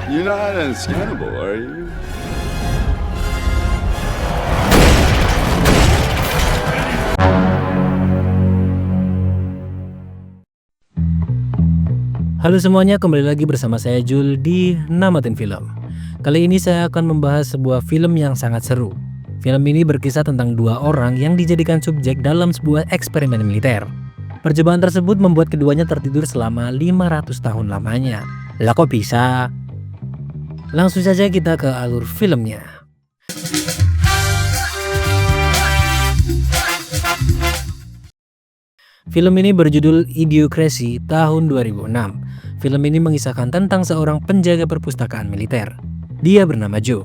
You're not unscannable, are you? Halo semuanya, kembali lagi bersama saya Jul di Namatin Film. Kali ini saya akan membahas sebuah film yang sangat seru. Film ini berkisah tentang dua orang yang dijadikan subjek dalam sebuah eksperimen militer. Percobaan tersebut membuat keduanya tertidur selama 500 tahun lamanya. Lah kok bisa? Langsung saja kita ke alur filmnya. Film ini berjudul Idiocracy tahun 2006. Film ini mengisahkan tentang seorang penjaga perpustakaan militer. Dia bernama Joe.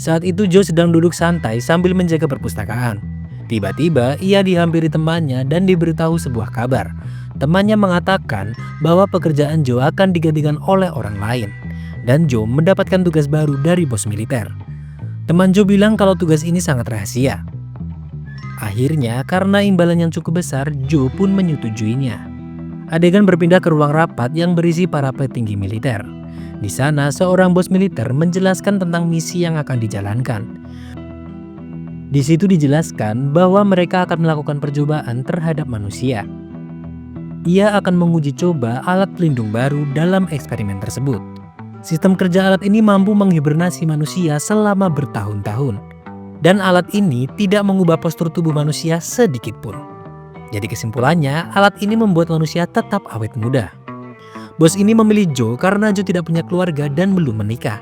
Saat itu Joe sedang duduk santai sambil menjaga perpustakaan. Tiba-tiba ia dihampiri temannya dan diberitahu sebuah kabar. Temannya mengatakan bahwa pekerjaan Joe akan digantikan oleh orang lain. Dan Joe mendapatkan tugas baru dari bos militer. Teman Joe bilang kalau tugas ini sangat rahasia. Akhirnya, karena imbalan yang cukup besar, Joe pun menyetujuinya. Adegan berpindah ke ruang rapat yang berisi para petinggi militer. Di sana, seorang bos militer menjelaskan tentang misi yang akan dijalankan. Di situ dijelaskan bahwa mereka akan melakukan percobaan terhadap manusia. Ia akan menguji coba alat pelindung baru dalam eksperimen tersebut. Sistem kerja alat ini mampu menghibernasi manusia selama bertahun-tahun. Dan alat ini tidak mengubah postur tubuh manusia sedikit pun. Jadi kesimpulannya, alat ini membuat manusia tetap awet muda. Bos ini memilih Joe karena Joe tidak punya keluarga dan belum menikah.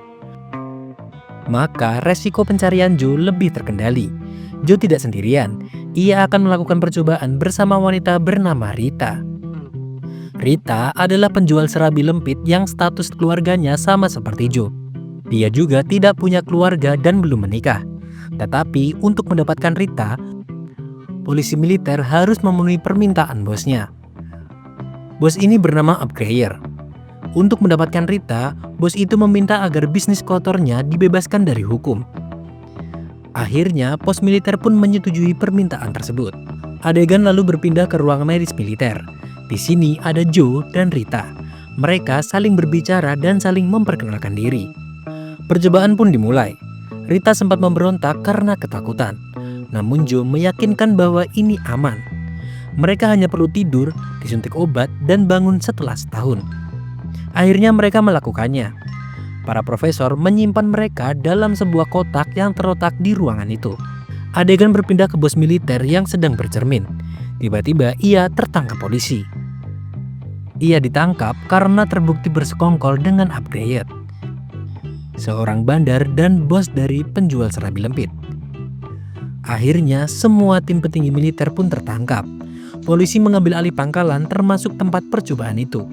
Maka resiko pencarian Joe lebih terkendali. Joe tidak sendirian, ia akan melakukan percobaan bersama wanita bernama Rita. Rita adalah penjual serabi lempit yang status keluarganya sama seperti Joe. Dia juga tidak punya keluarga dan belum menikah. Tetapi untuk mendapatkan Rita, polisi militer harus memenuhi permintaan bosnya. Bos ini bernama Upgrader. Untuk mendapatkan Rita, bos itu meminta agar bisnis kotornya dibebaskan dari hukum. Akhirnya, pos militer pun menyetujui permintaan tersebut. Adegan lalu berpindah ke ruang medis militer. Di sini ada Joe dan Rita. Mereka saling berbicara dan saling memperkenalkan diri. Percobaan pun dimulai. Rita sempat memberontak karena ketakutan. Namun Joe meyakinkan bahwa ini aman. Mereka hanya perlu tidur, disuntik obat, dan bangun setelah setahun. Akhirnya mereka melakukannya. Para profesor menyimpan mereka dalam sebuah kotak yang terletak di ruangan itu. Adegan berpindah ke bos militer yang sedang bercermin. Tiba-tiba ia tertangkap polisi. Ia ditangkap karena terbukti bersekongkol dengan Upgrader, seorang bandar dan bos dari penjual serabi lempit. Akhirnya semua tim petinggi militer pun tertangkap. Polisi mengambil alih pangkalan termasuk tempat percobaan itu.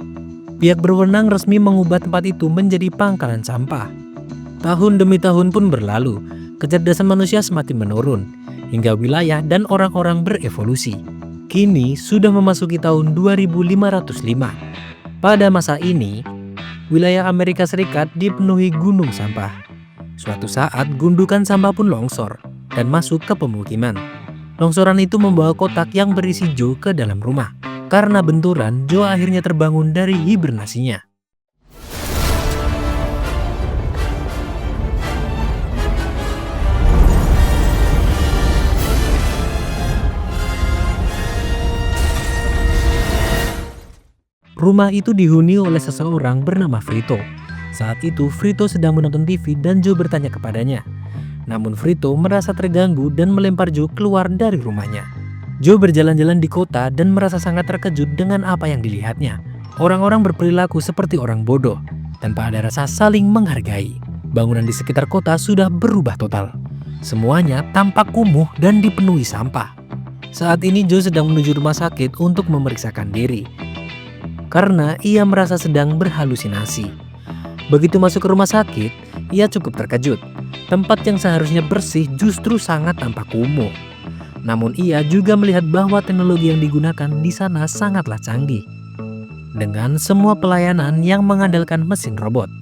Pihak berwenang resmi mengubah tempat itu menjadi pangkalan sampah. Tahun demi tahun pun berlalu. Kecerdasan manusia semakin menurun hingga wilayah dan orang-orang berevolusi. Kini sudah memasuki tahun 2505. Pada masa ini, wilayah Amerika Serikat dipenuhi gunung sampah. Suatu saat gundukan sampah pun longsor dan masuk ke pemukiman. Longsoran itu membawa kotak yang berisi Joe ke dalam rumah. Karena benturan, Joe akhirnya terbangun dari hibernasinya. Rumah itu dihuni oleh seseorang bernama Frito. Saat itu Frito sedang menonton TV dan Joe bertanya kepadanya. Namun Frito merasa terganggu dan melempar Joe keluar dari rumahnya. Joe berjalan-jalan di kota dan merasa sangat terkejut dengan apa yang dilihatnya. Orang-orang berperilaku seperti orang bodoh, tanpa ada rasa saling menghargai. Bangunan di sekitar kota sudah berubah total. Semuanya tampak kumuh dan dipenuhi sampah. Saat ini Joe sedang menuju rumah sakit untuk memeriksakan diri, karena ia merasa sedang berhalusinasi. Begitu masuk ke rumah sakit, ia cukup terkejut. Tempat yang seharusnya bersih justru sangat tampak kumuh. Namun ia juga melihat bahwa teknologi yang digunakan di sana sangatlah canggih, dengan semua pelayanan yang mengandalkan mesin robot.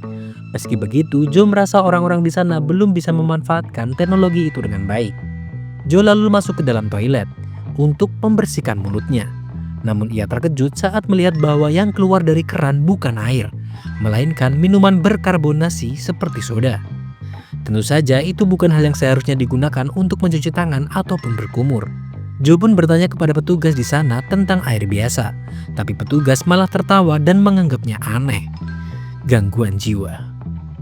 Meski begitu, Joe merasa orang-orang di sana belum bisa memanfaatkan teknologi itu dengan baik. Joe lalu masuk ke dalam toilet untuk membersihkan mulutnya. Namun ia terkejut saat melihat bahwa yang keluar dari keran bukan air, melainkan minuman berkarbonasi seperti soda. Tentu saja itu bukan hal yang seharusnya digunakan untuk mencuci tangan ataupun berkumur. Joe pun bertanya kepada petugas di sana tentang air biasa, tapi petugas malah tertawa dan menganggapnya aneh. Gangguan jiwa.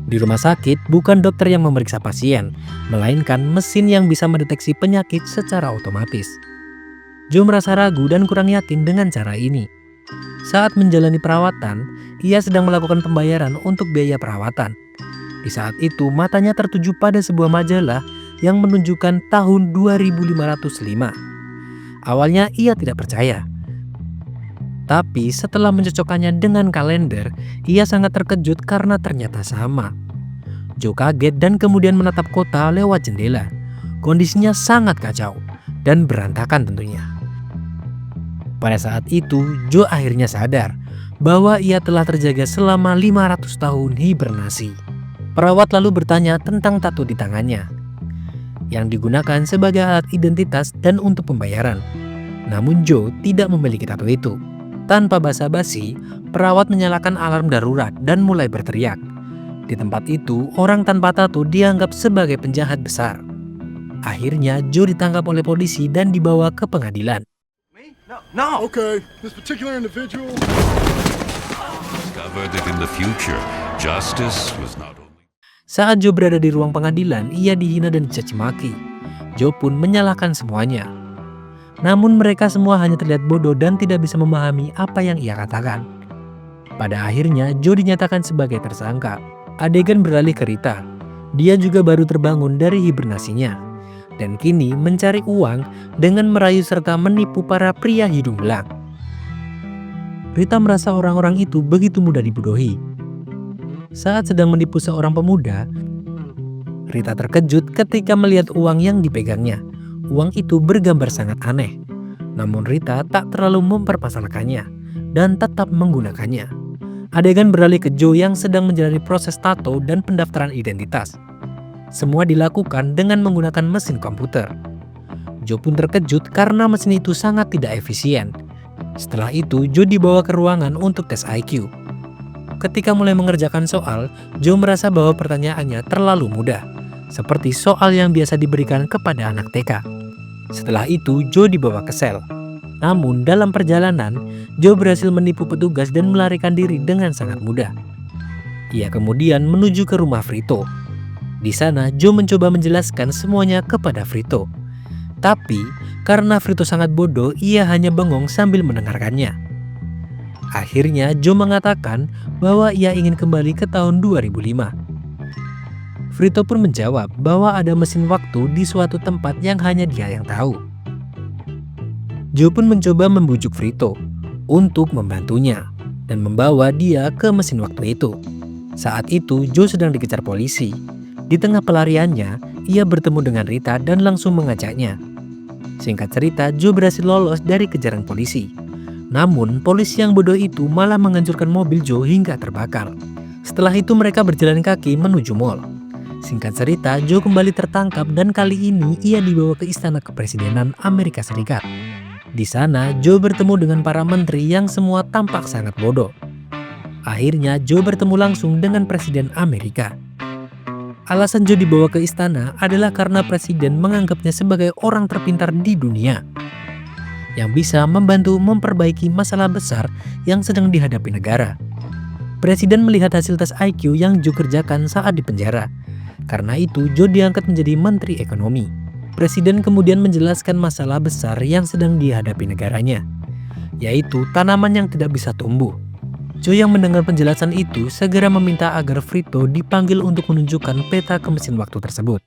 Di rumah sakit, bukan dokter yang memeriksa pasien, melainkan mesin yang bisa mendeteksi penyakit secara otomatis. Joe merasa ragu dan kurang yakin dengan cara ini. Saat menjalani perawatan, ia sedang melakukan pembayaran untuk biaya perawatan. Di saat itu, matanya tertuju pada sebuah majalah yang menunjukkan tahun 2505. Awalnya ia tidak percaya. Tapi setelah mencocokkannya dengan kalender, ia sangat terkejut karena ternyata sama. Joe kaget dan kemudian menatap kota lewat jendela. Kondisinya sangat kacau dan berantakan tentunya. Pada saat itu, Joe akhirnya sadar bahwa ia telah terjaga selama 500 tahun hibernasi. Perawat lalu bertanya tentang tato di tangannya, yang digunakan sebagai alat identitas dan untuk pembayaran. Namun Joe tidak memiliki tato itu. Tanpa basa-basi, perawat menyalakan alarm darurat dan mulai berteriak. Di tempat itu, orang tanpa tato dianggap sebagai penjahat besar. Akhirnya Joe ditangkap oleh polisi dan dibawa ke pengadilan. No. Okay, this particular individual Discovered that in the future, justice was not only... Saat Joe berada di ruang pengadilan, ia dihina dan dicaci maki. Joe pun menyalahkan semuanya. Namun mereka semua hanya terlihat bodoh dan tidak bisa memahami apa yang ia katakan. Pada akhirnya, Joe dinyatakan sebagai tersangka. Adegan beralih ke Rita. Dia juga baru terbangun dari hibernasinya, dan kini mencari uang dengan merayu serta menipu para pria hidung belang. Rita merasa orang-orang itu begitu mudah dibodohi. Saat sedang menipu seorang pemuda, Rita terkejut ketika melihat uang yang dipegangnya. Uang itu bergambar sangat aneh. Namun Rita tak terlalu mempermasalahkannya dan tetap menggunakannya. Adegan beralih ke Joe yang sedang menjalani proses tato dan pendaftaran identitas. Semua dilakukan dengan menggunakan mesin komputer. Joe pun terkejut karena mesin itu sangat tidak efisien. Setelah itu, Joe dibawa ke ruangan untuk tes IQ. Ketika mulai mengerjakan soal, Joe merasa bahwa pertanyaannya terlalu mudah, seperti soal yang biasa diberikan kepada anak TK. Setelah itu, Joe dibawa ke sel. Namun dalam perjalanan, Joe berhasil menipu petugas dan melarikan diri dengan sangat mudah. Ia kemudian menuju ke rumah Frito. Di sana, Joe mencoba menjelaskan semuanya kepada Frito. Tapi, karena Frito sangat bodoh, ia hanya bengong sambil mendengarkannya. Akhirnya, Joe mengatakan bahwa ia ingin kembali ke tahun 2005. Frito pun menjawab bahwa ada mesin waktu di suatu tempat yang hanya dia yang tahu. Joe pun mencoba membujuk Frito untuk membantunya dan membawa dia ke mesin waktu itu. Saat itu, Joe sedang dikejar polisi. Di tengah pelariannya, ia bertemu dengan Rita dan langsung mengajaknya. Singkat cerita, Joe berhasil lolos dari kejaran polisi. Namun, polisi yang bodoh itu malah menghancurkan mobil Joe hingga terbakar. Setelah itu mereka berjalan kaki menuju mall. Singkat cerita, Joe kembali tertangkap dan kali ini ia dibawa ke istana kepresidenan Amerika Serikat. Di sana, Joe bertemu dengan para menteri yang semua tampak sangat bodoh. Akhirnya, Joe bertemu langsung dengan Presiden Amerika. Alasan Joe dibawa ke istana adalah karena presiden menganggapnya sebagai orang terpintar di dunia yang bisa membantu memperbaiki masalah besar yang sedang dihadapi negara. Presiden melihat hasil tes IQ yang Joe kerjakan saat di penjara. Karena itu, Joe diangkat menjadi Menteri Ekonomi. Presiden kemudian menjelaskan masalah besar yang sedang dihadapi negaranya, yaitu tanaman yang tidak bisa tumbuh. Joe yang mendengar penjelasan itu segera meminta agar Frito dipanggil untuk menunjukkan peta ke mesin waktu tersebut.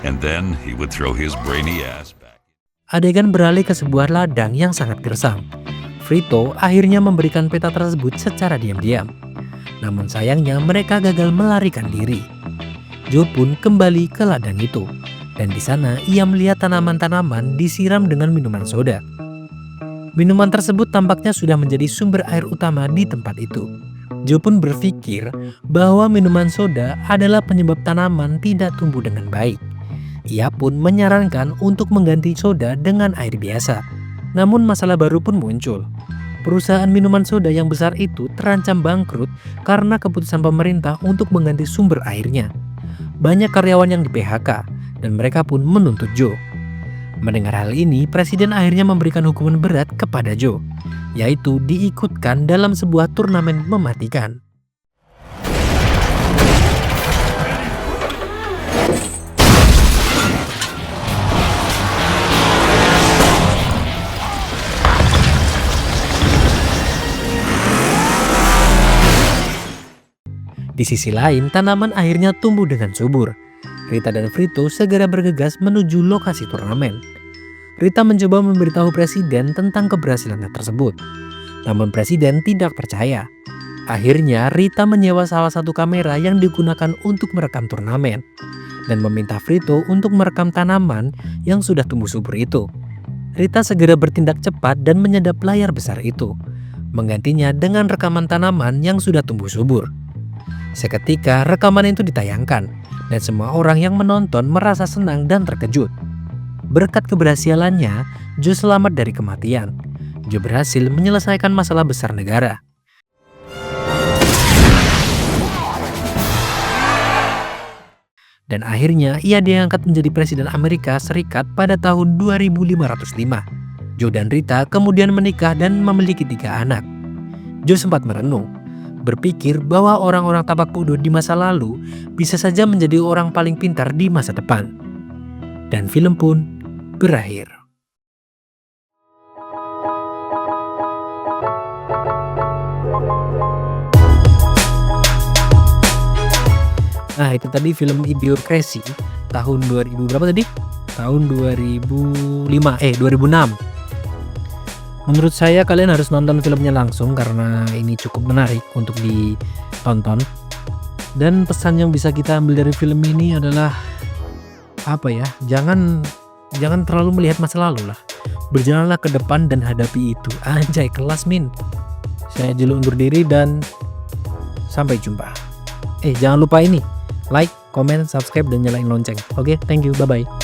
And then he would throw his brainy ass back. Adegan beralih ke sebuah ladang yang sangat gersam. Frito akhirnya memberikan peta tersebut secara diam-diam. Namun sayangnya mereka gagal melarikan diri. Joe pun kembali ke ladang itu, dan di sana ia melihat tanaman-tanaman disiram dengan minuman soda. Minuman tersebut tampaknya sudah menjadi sumber air utama di tempat itu. Joe pun berpikir bahwa minuman soda adalah penyebab tanaman tidak tumbuh dengan baik. Ia pun menyarankan untuk mengganti soda dengan air biasa. Namun masalah baru pun muncul. Perusahaan minuman soda yang besar itu terancam bangkrut karena keputusan pemerintah untuk mengganti sumber airnya. Banyak karyawan yang di-PHK dan mereka pun menuntut Joe. Mendengar hal ini, presiden akhirnya memberikan hukuman berat kepada Joe, yaitu diikutkan dalam sebuah turnamen mematikan. Di sisi lain, tanaman akhirnya tumbuh dengan subur. Rita dan Vito segera bergegas menuju lokasi turnamen. Rita mencoba memberitahu presiden tentang keberhasilannya tersebut. Namun presiden tidak percaya. Akhirnya Rita menyewa salah satu kamera yang digunakan untuk merekam turnamen. Dan meminta Vito untuk merekam tanaman yang sudah tumbuh subur itu. Rita segera bertindak cepat dan menyedap layar besar itu. Menggantinya dengan rekaman tanaman yang sudah tumbuh subur. Seketika rekaman itu ditayangkan dan semua orang yang menonton merasa senang dan terkejut. Berkat keberhasilannya, Joe selamat dari kematian. Joe berhasil menyelesaikan masalah besar negara. Dan akhirnya ia diangkat menjadi Presiden Amerika Serikat pada tahun 2505. Joe dan Rita kemudian menikah dan memiliki 3 anak. Joe sempat merenung, berpikir bahwa orang-orang tampak bodoh di masa lalu bisa saja menjadi orang paling pintar di masa depan. Dan film pun berakhir. Nah, itu tadi film Idiocracy tahun 2000 berapa tadi? Tahun 2006. Menurut saya kalian harus nonton filmnya langsung karena ini cukup menarik untuk ditonton. Dan pesan yang bisa kita ambil dari film ini adalah apa ya? Jangan terlalu melihat masa lalu lah. Berjalanlah ke depan dan hadapi itu. Anjay, kelas min. Saya Julu undur diri dan sampai jumpa. Jangan lupa ini, like, comment, subscribe dan nyalain lonceng. Oke, thank you, bye bye.